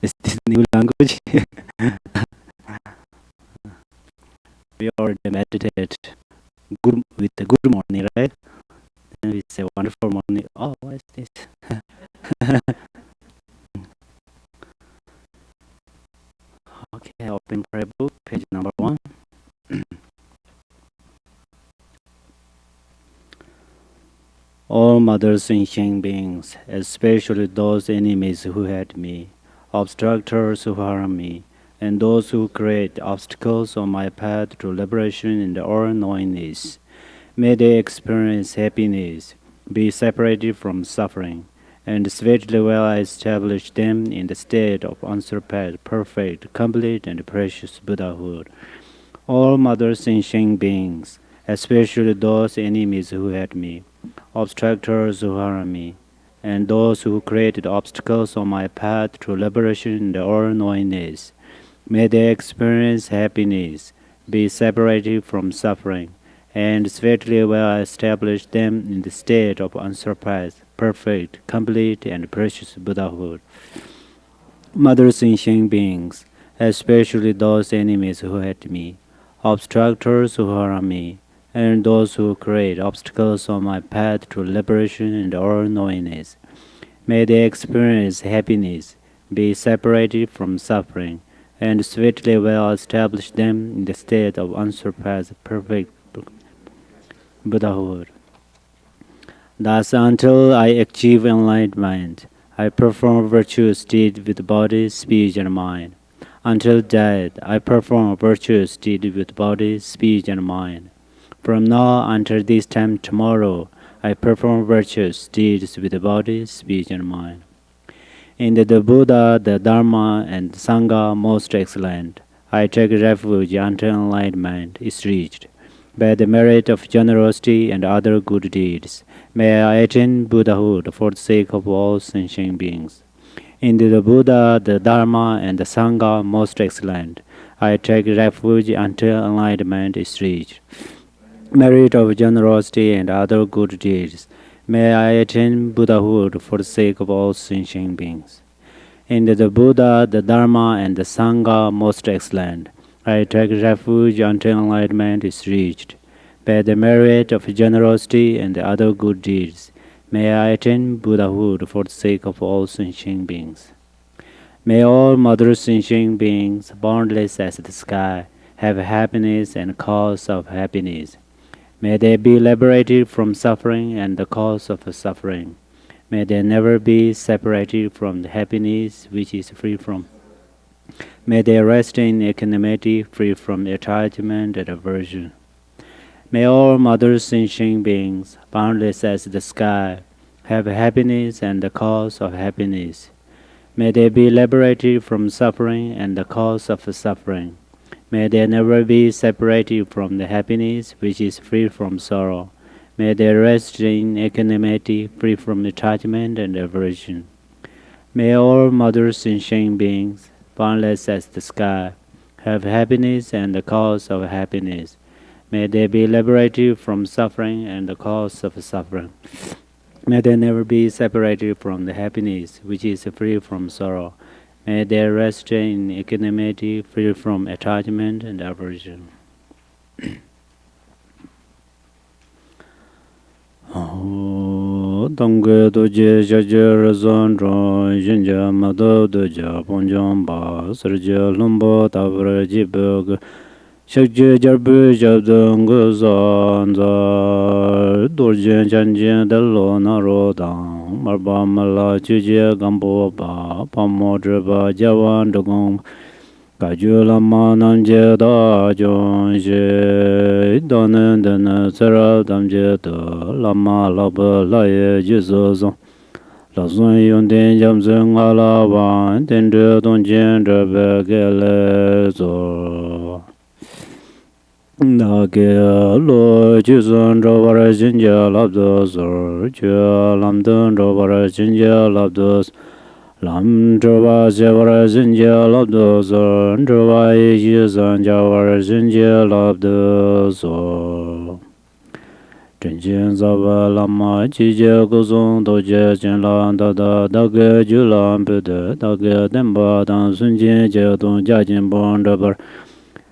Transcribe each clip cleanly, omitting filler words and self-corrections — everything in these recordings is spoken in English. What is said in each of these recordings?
Is this new language? We already meditate good with the good morning, right? And we say wonderful morning. Oh, what is this? Okay, open prayer book, page number 1. All mothers sentient beings, especially those enemies who hate me, obstructors who harm me, and those who create obstacles on my path to liberation in the all-knowingness, may they experience happiness, be separated from suffering, and sweetly will I establish them in the state of unsurpassed, perfect, complete, and precious Buddhahood. All mothers sentient beings, especially those enemies who hate me, obstructors who harm me, and those who created obstacles on my path to liberation in the all-knowingness, may they experience happiness, be separated from suffering, and sweetly will I establish them in the state of unsurpassed, perfect, complete, and precious Buddhahood. Mother sentient beings, especially those enemies who hate me, obstructors who harm me, and those who create obstacles on my path to liberation and all-knowingness, may they experience happiness, be separated from suffering, and sweetly will establish them in the state of unsurpassed, perfect Buddhahood. Thus, until I achieve enlightenment, I perform virtuous deeds with body, speech, and mind. Until death, I perform virtuous deeds with body, speech, and mind. From now until this time tomorrow, I perform virtuous deeds with body, speech, and mind. In the Buddha, the Dharma, and the Sangha most excellent, I take refuge until enlightenment is reached. By the merit of generosity and other good deeds, may I attain Buddhahood for the sake of all sentient beings. In the Buddha, the Dharma, and the Sangha most excellent, I take refuge until enlightenment is reached. Merit of generosity and other good deeds, may I attain Buddhahood for the sake of all sentient beings. In the Buddha, the Dharma, and the Sangha most excellent, I take refuge until enlightenment is reached. By the merit of generosity and the other good deeds, may I attain Buddhahood for the sake of all sentient beings. May all mother sentient beings, boundless as the sky, have happiness and cause of happiness. May they be liberated from suffering and the cause of suffering. May they never be separated from the happiness which is free from. May they rest in equanimity, free from attachment and aversion. May all mother sentient beings, boundless as the sky, have happiness and the cause of happiness. May they be liberated from suffering and the cause of suffering. May they never be separated from the happiness which is free from sorrow. May they rest in equanimity, free from attachment and aversion. May all mother sentient beings, boundless as the sky, have happiness and the cause of happiness. May they be liberated from suffering and the cause of suffering. May they never be separated from the happiness which is free from sorrow. May they rest in equanimity, free from attachment and aversion. Dangge doje jaje razon ron jinja mado doja ponjom ba sarje lumbo tabra jibog shakje jarbu jabdung zan za dorje janje dalo naro dang marba mala chuje gambo ba pamo drba jawan dogong Kaju lama namje da jong je donen den sara damje de lama laba la ye jizo zong la zon yon den jam zeng ala wan den de don jen de be ge le zo na ge lo jizon ro war jin ja lab do zor je lam den ro war jin ja lab do Lam Drova Javara Zinja Labdozo, Drova Yizan Javara Zinja Labdozo. Tenzin Zaba Lama Jije Gozong Doje Jinlan Dada Dage Julan Pede Dage Demba Dan Sunjin Jedon Jajin Bondabar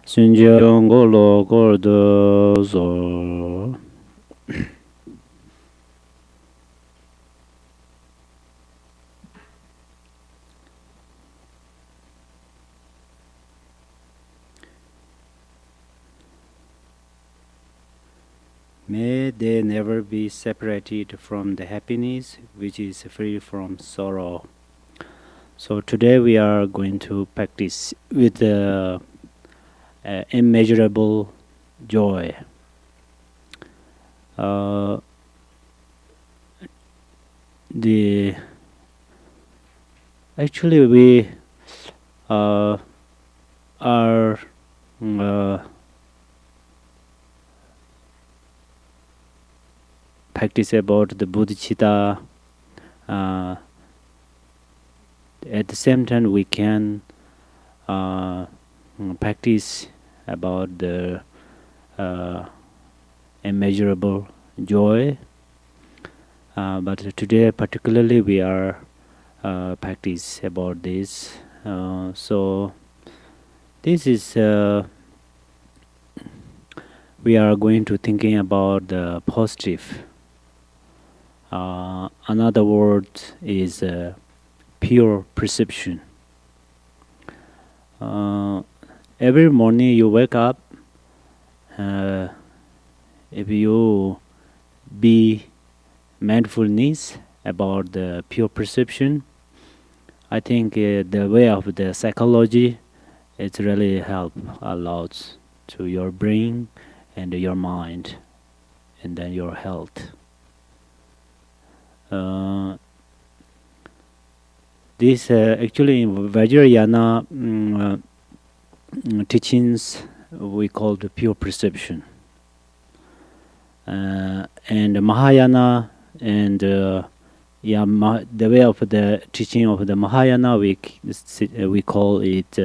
Sunjin Golo Gordo Zo. May they never be separated from the happiness which is free from sorrow. So today we are going to practice with immeasurable joy. Actually we are practice about the bodhicitta. At the same time, we can practice about the immeasurable joy. But today, particularly, we are practice about this. So this is we are going to thinking about the positive. Another word is pure perception. Every morning you wake up, if you be mindfulness about the pure perception, I think the way of the psychology, it really help a lot to your brain and your mind, and then your health. This actually in Vajrayana teachings we call the pure perception, and Mahayana and the way of the teaching of the Mahayana we call it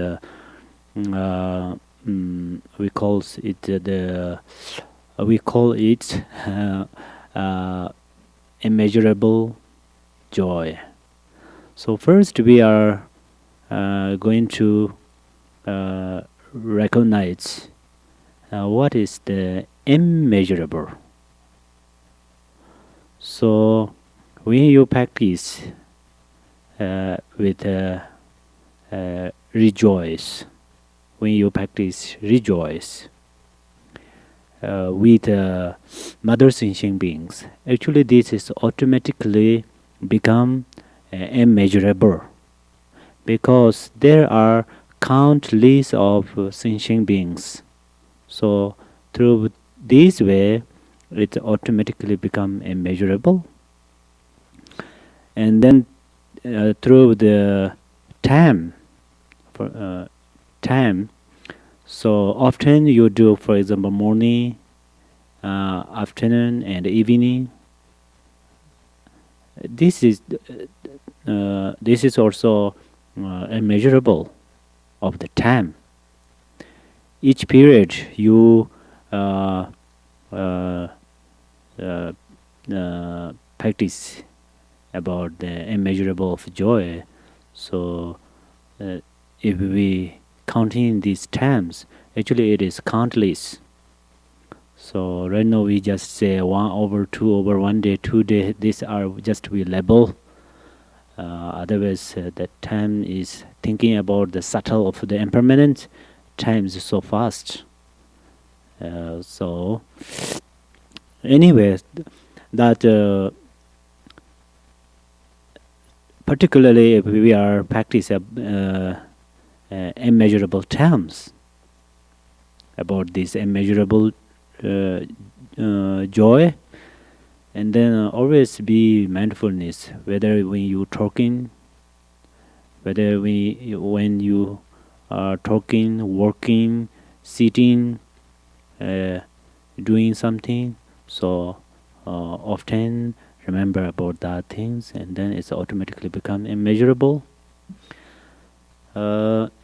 immeasurable joy. So first we are going to recognize what is the immeasurable. So when you practice with rejoice, when you practice rejoice with mother sentient beings, actually this is automatically become immeasurable, because there are countless of sentient beings. So through this way, it automatically become immeasurable. And then through the time, so often you do, for example, morning, afternoon, and evening. This is also immeasurable of the time. Each period you practice about the immeasurable of joy. So if we counting these times, actually it is countless. So right now we just say 1 over 2 over 1 day, 2 day. These are just we label. Otherwise, the time is thinking about the subtle of the impermanent. Time is so fast. So anyway, that particularly if we are practice immeasurable terms about this immeasurable joy, and then always be mindfulness, whether when you talking, whether when you are talking, working, sitting, doing something. So often remember about that things, and then it's automatically become immeasurable.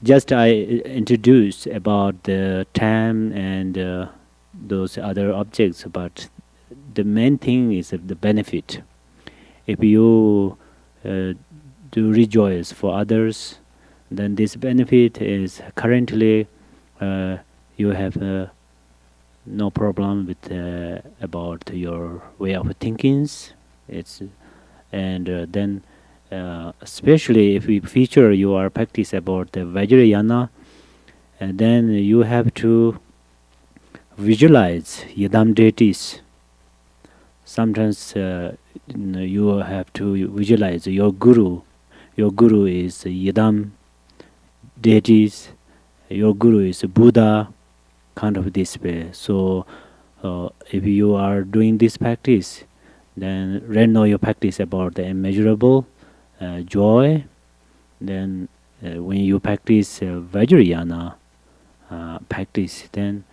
Just I introduced about the time and those other objects, but the main thing is the benefit. If you do rejoice for others, then this benefit is currently you have no problem with about your way of thinkings. It's and then especially if we feature your practice about the Vajrayana, and then you have to visualize Yadam deities. Sometimes you have to visualize your guru. Your guru is Yadam deities. Your guru is Buddha, kind of this way. So if you are doing this practice, then right now you practice about the immeasurable joy. Then when you practice Vajrayana practice, then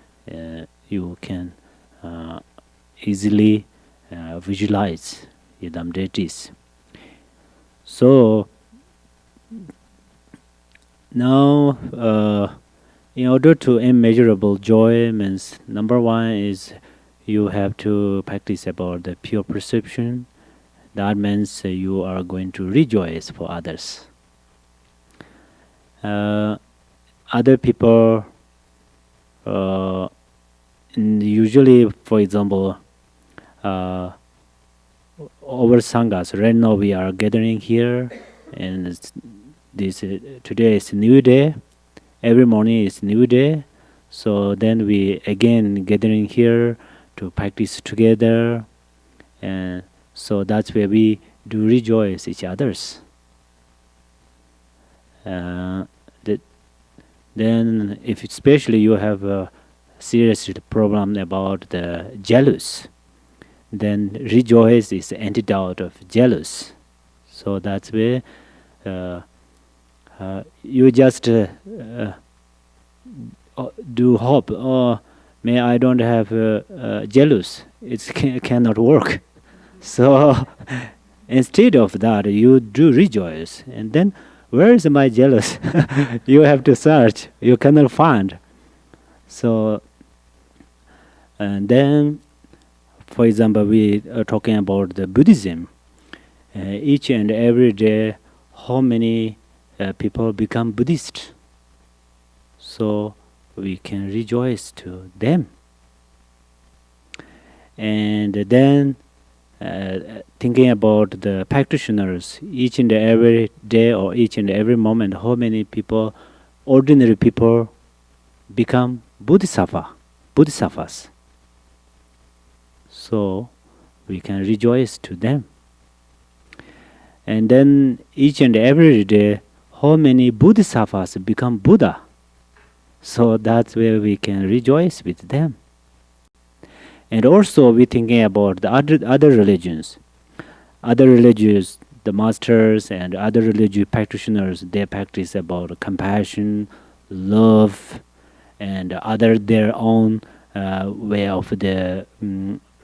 you can easily visualize Yadam deities. So now in order to immeasurable joy means number one is you have to practice about the pure perception. That means you are going to rejoice for others. Other people usually, for example, our sanghas. Right now we are gathering here, and this today is new day. Every morning is new day, so then we again gathering here to practice together, and so that's where we do rejoice each others. Then, if especially you have a serious problem about the jealous, then rejoice is the antidote of jealous. So that's where you just do hope. Oh, may I don't have jealous. It cannot work. So instead of that, you do rejoice, and then where is my jealous? You have to search. You cannot find. So, and then, for example, we are talking about the Buddhism. Each and every day, how many people become Buddhist? So we can rejoice to them. And then thinking about the practitioners, each and every day or each and every moment, how many people, ordinary people, become bodhisattvas. So we can rejoice to them. And then each and every day, how many bodhisattvas become Buddha. So that's where we can rejoice with them. And also we're thinking about the other religions. Other religions, the masters and other religious practitioners, they practice about compassion, love, and other their own way of the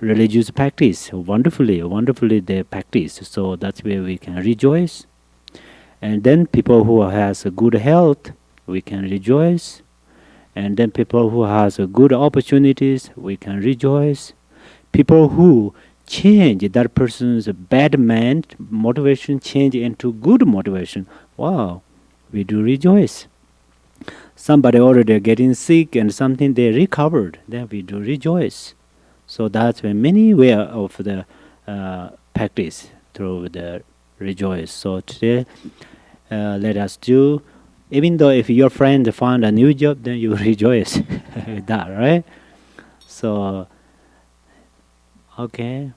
religious practice. Wonderfully they practice. So that's where we can rejoice. And then people who has a good health, we can rejoice. And then people who has a good opportunities, we can rejoice. People who change that person's bad mind motivation change into good motivation. Wow, we do rejoice. Somebody already getting sick and something they recovered, then we do rejoice. So that's a many way of the practice through the rejoice. So today, let us do. Even though if your friend found a new job, then you rejoice with that, right? So, okay.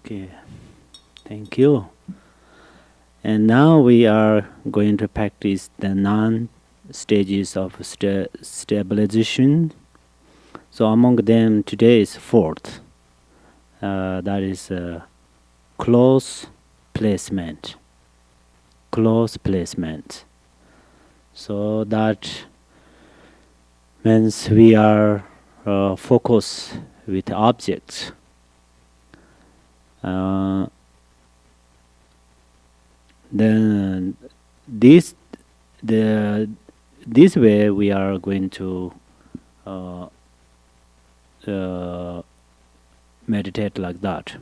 Okay, thank you. And now we are going to practice the 9 stages of stabilization. So among them, today is fourth. That is close placement. Close placement. So that means we are focus with objects. Then this way we are going to uh, meditate like that.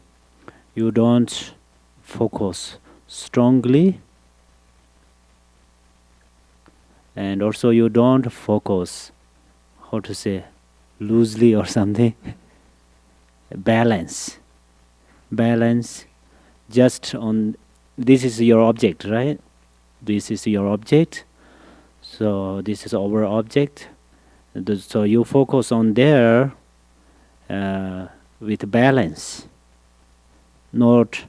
You don't focus strongly, and also you don't focus, how to say, loosely or something. Balance just on, this is your object, right? This is your object, so this is our object. So you focus on there with balance, not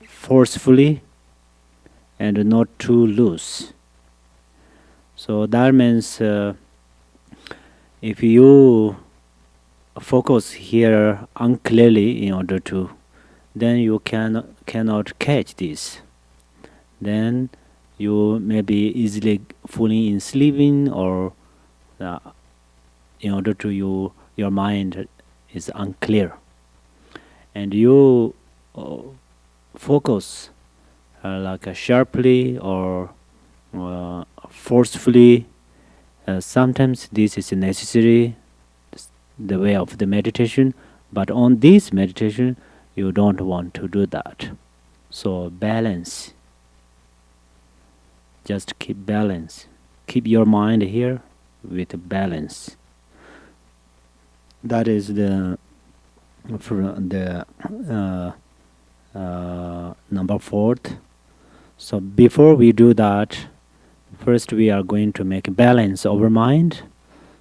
forcefully and not too loose. So that means if you focus here unclearly in order to, then you cannot catch this. Then you may be easily falling in sleeping, or in order to your mind is unclear, and you focus like sharply or forcefully. Sometimes this is necessary, the way of the meditation, but on this meditation you don't want to do that. So balance, just keep balance, keep your mind here with balance. That is the number 4th. So before we do that, first we are going to make balance our mind.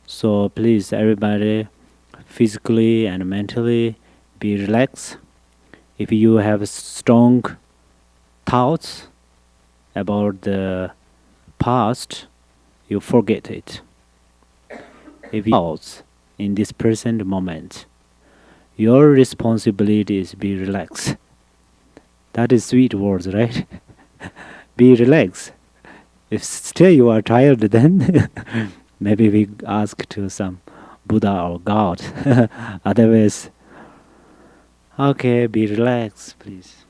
So please everybody, physically and mentally, be relaxed. If you have strong thoughts about the past, you forget it. If you thoughts in this present moment, your responsibility is be relaxed. That is sweet words, right? Be relaxed. If still you are tired, then maybe we ask to some Buddha or God. Otherwise, okay, be relaxed, please.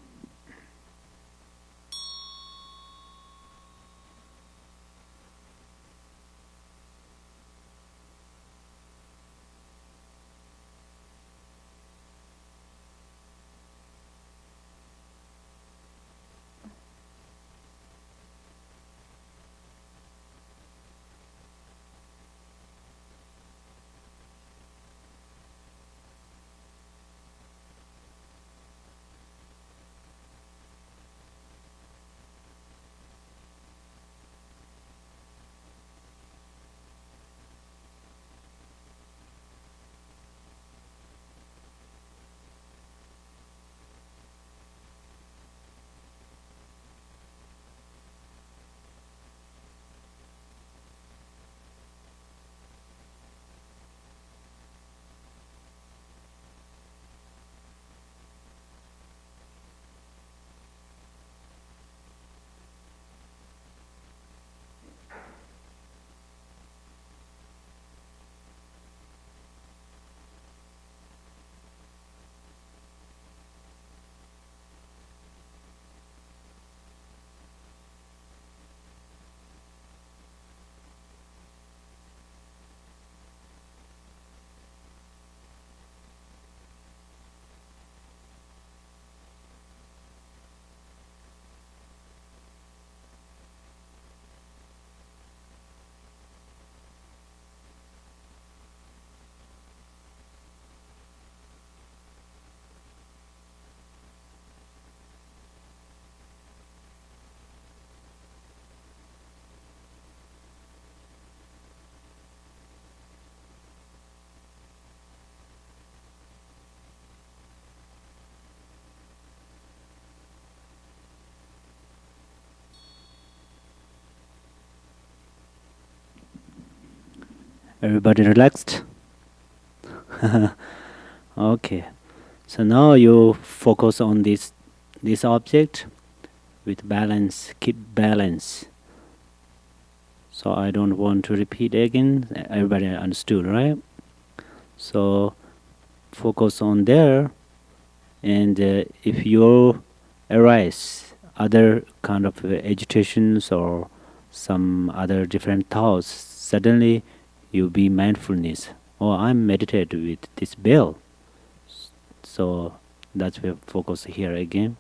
Everybody relaxed? Okay. So now you focus on this object with balance. Keep balance. So I don't want to repeat again. Everybody understood, right? So focus on there, and if you arise other kind of agitations or some other different thoughts, suddenly you be mindfulness. Oh, I'm meditating with this bell. So that's where focus here again.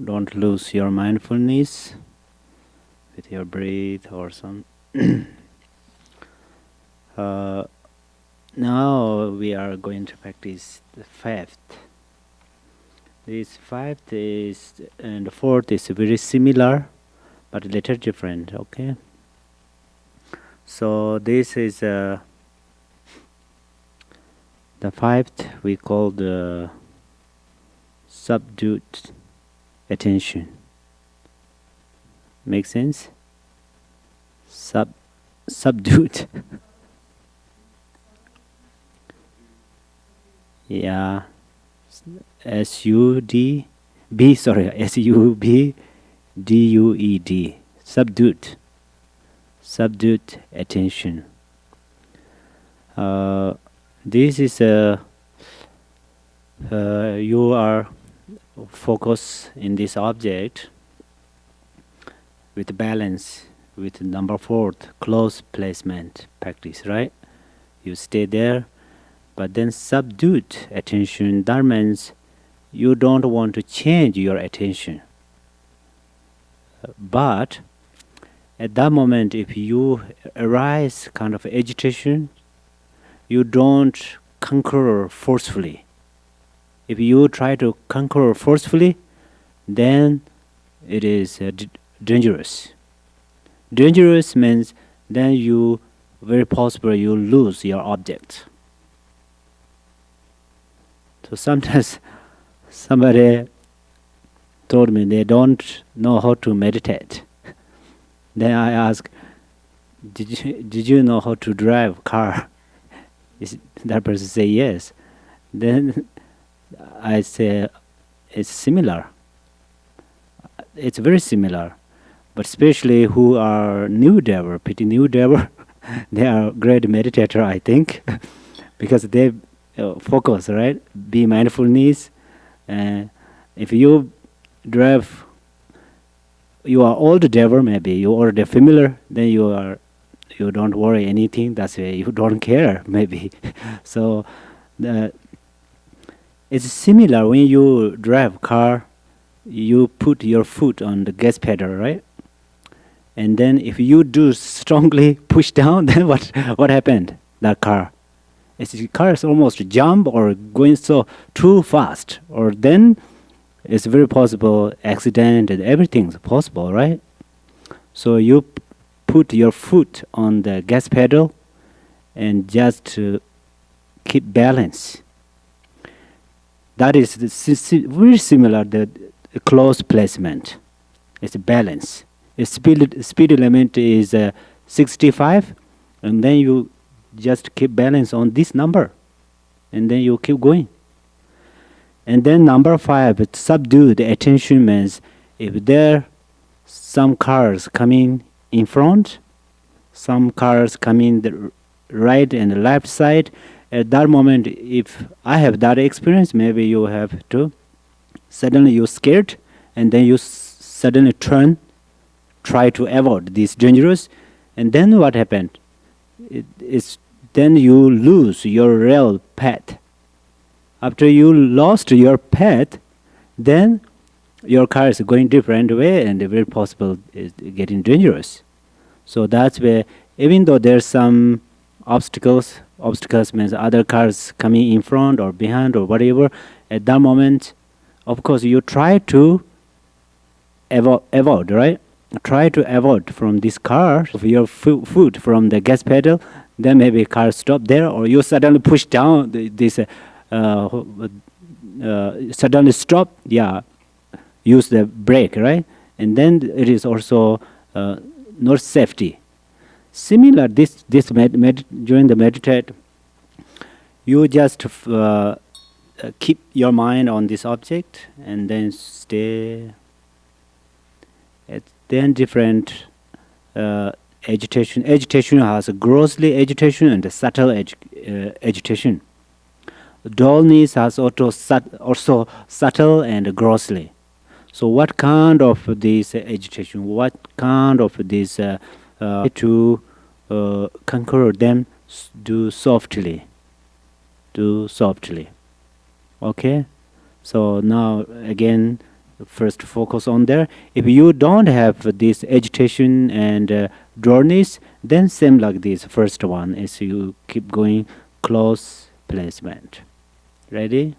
Don't lose your mindfulness with your breath or some. Now we are going to practice the fifth. This fifth is and the fourth is very similar, but a little different. Okay. So this is the fifth. We call the subdued attention. Make sense? Subdued. Yeah. S-U-D-B, sorry, S-U-B-D-U-E-D. Subdued. Subdued attention. This is you are focused in this object with balance, with number 4, close placement practice, right? You stay there, but then subdued attention, that means you don't want to change your attention. But at that moment, if you arise kind of agitation, you don't conquer forcefully. If you try to conquer forcefully, then it is dangerous. Dangerous means then you, very possible, you lose your object. So sometimes somebody told me they don't know how to meditate. Then I ask, did you know how to drive car? That person say yes. Then I say it's similar. It's very similar, but especially who are new driver, pretty new driver, they are great meditator, I think, because they focus, right? Be mindfulness. If you drive, you are old driver, maybe you already familiar, then you don't worry anything. That's why you don't care, maybe. So it's similar when you drive car. You put your foot on the gas pedal, right? And then if you do strongly push down, then what happened? That car. The car is almost jump or going so too fast, or then it's very possible accident and everything's possible, right? So you put your foot on the gas pedal and just keep balance. That is very similar to the close placement. It's balance. Its speed limit is 65, and then you just keep balance on this number, and then you keep going. And then number 5, it's subdued attention means if there some cars coming in front, some cars coming the right and the left side, at that moment, if I have that experience, maybe you have to, suddenly you're scared, and then you suddenly turn, try to avoid this dangerous, and then what happened? Then you lose your real path. After you lost your path, then your car is going different way, and very possible is getting dangerous. So that's where, even though there's some obstacles means other cars coming in front or behind or whatever, at that moment, of course, you try to avoid, right? Try to avoid from this car, of your foot from the gas pedal, then maybe car stop there, or you suddenly push down this, suddenly stop, use the brake, right? And then it is also not safety. Similar, during the meditate, you just keep your mind on this object and then stay. Then different agitation. Agitation has a grossly agitation and a subtle agitation. Dullness has also subtle and grossly. So what kind of this agitation, what kind of this to conquer them, do softly. Okay? So now again, First focus on there. If you don't have this agitation and dryness, then same like this. First one is you keep going close placement. Ready?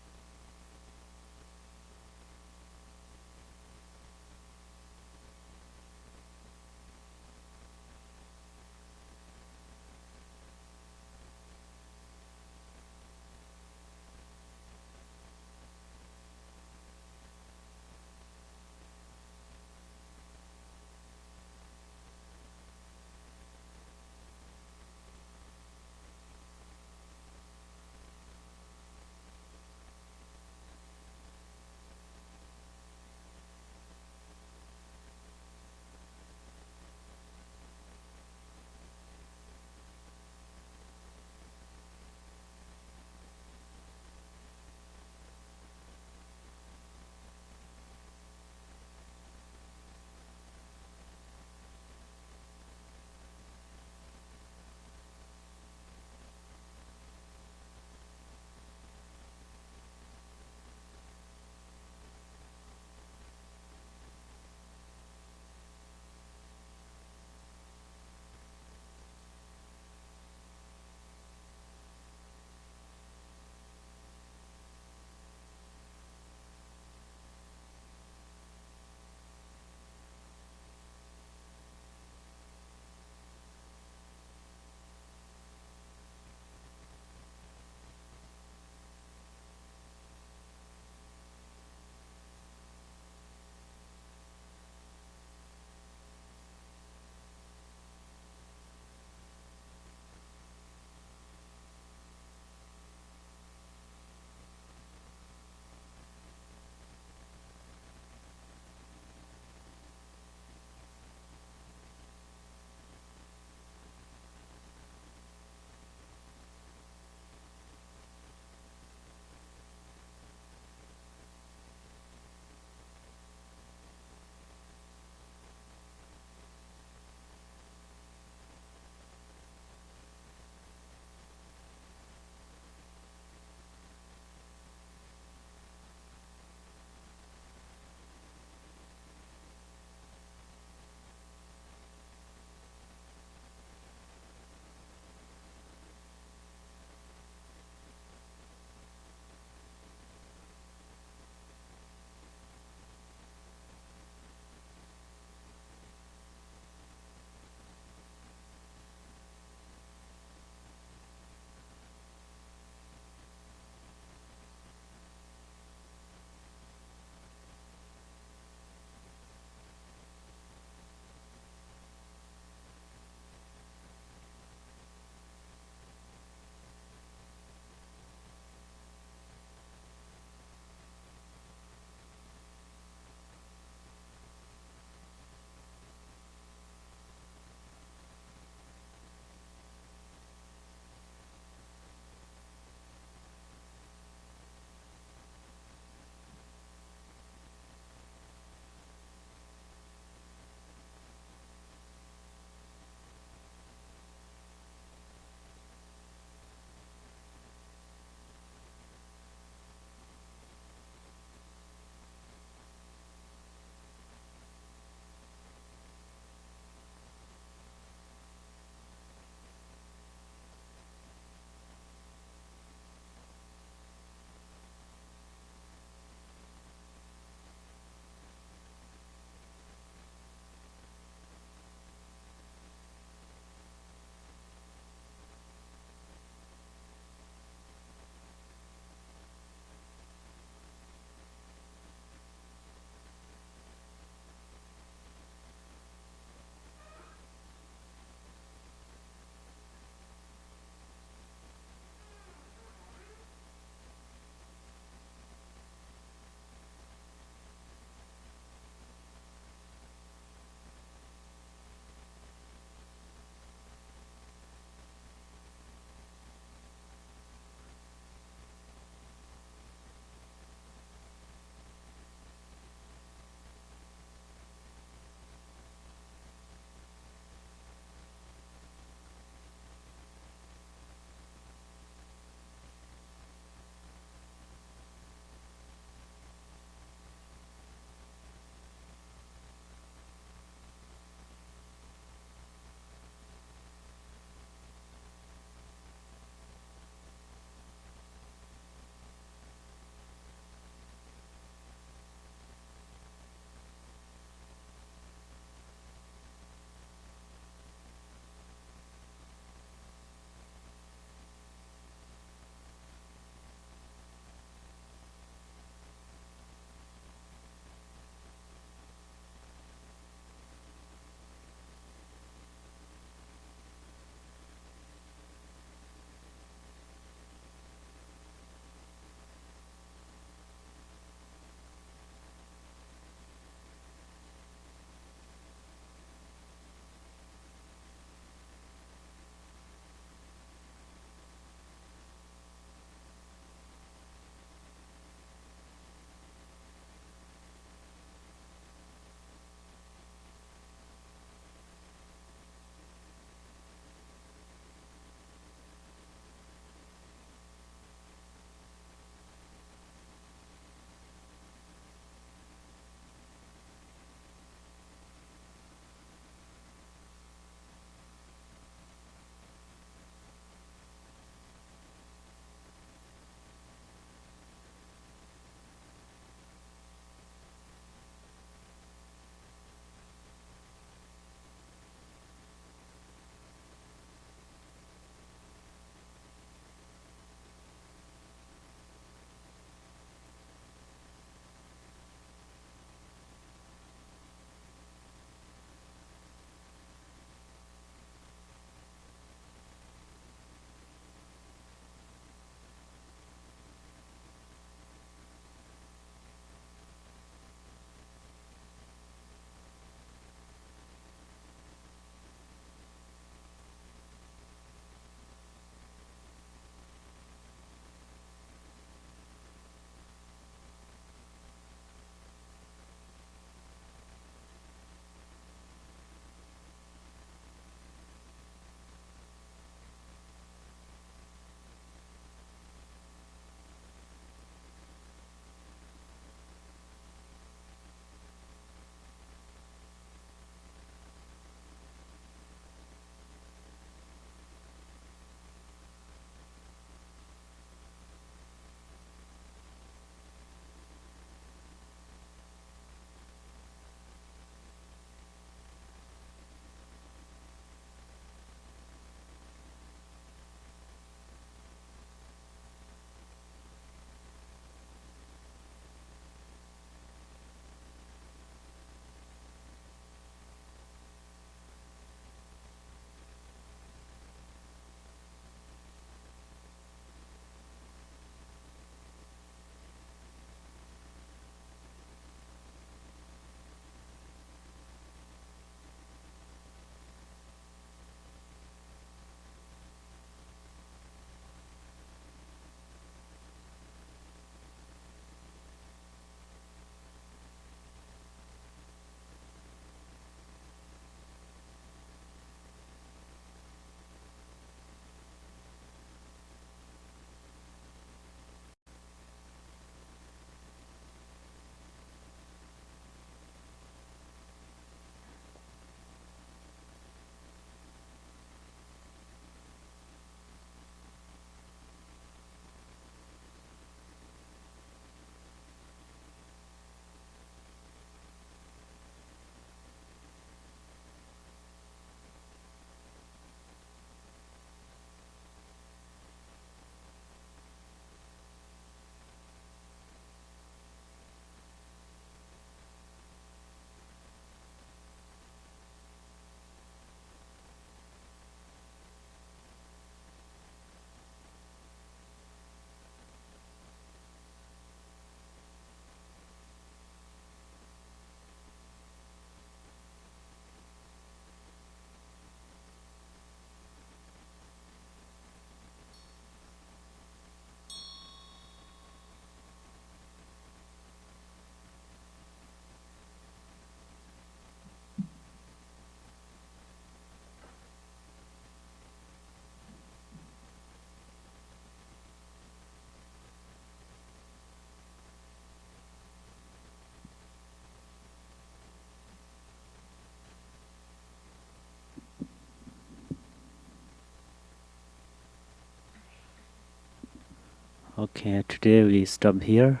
Okay, today we stop here.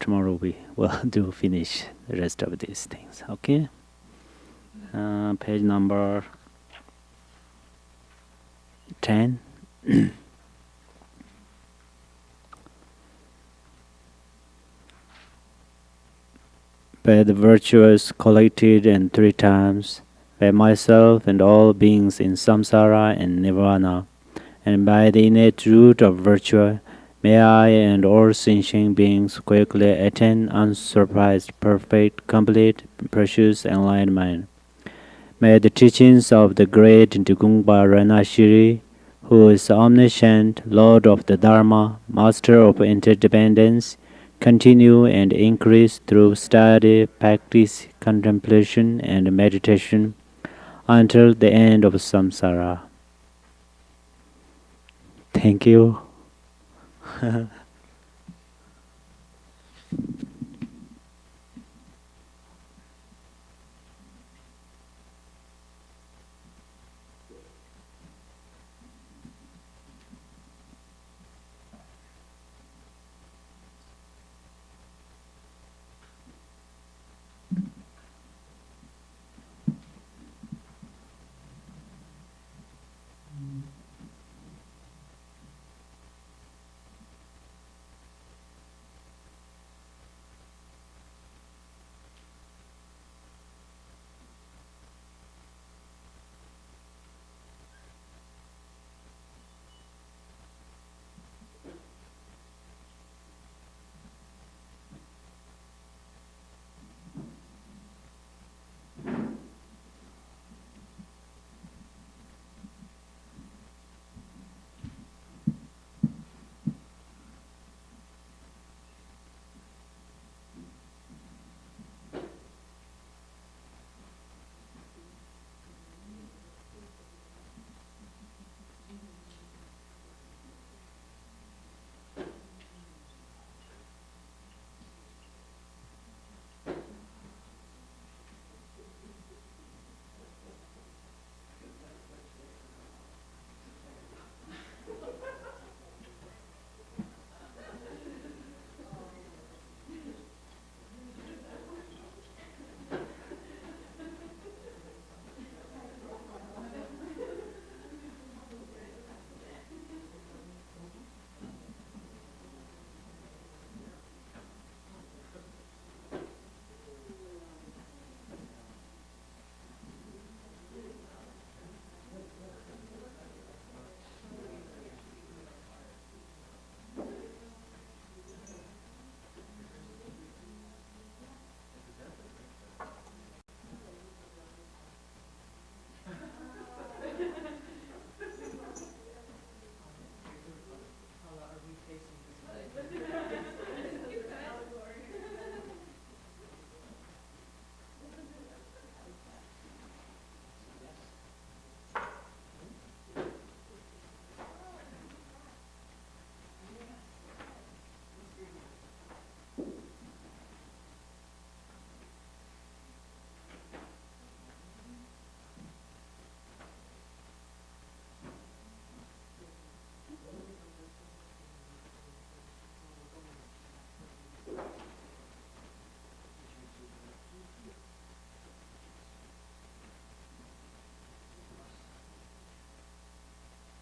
Tomorrow we will do finish the rest of these things. Okay. Page number 10. By the virtuous collected in 3 times, by myself and all beings in samsara and nirvana, and by the innate root of virtue, may I and all sentient beings quickly attain unsurpassed, perfect, complete, precious enlightenment. May the teachings of the great Dugungpa Ranashiri, who is omniscient, Lord of the Dharma, Master of interdependence, continue and increase through study, practice, contemplation, and meditation until the end of samsara. Thank you.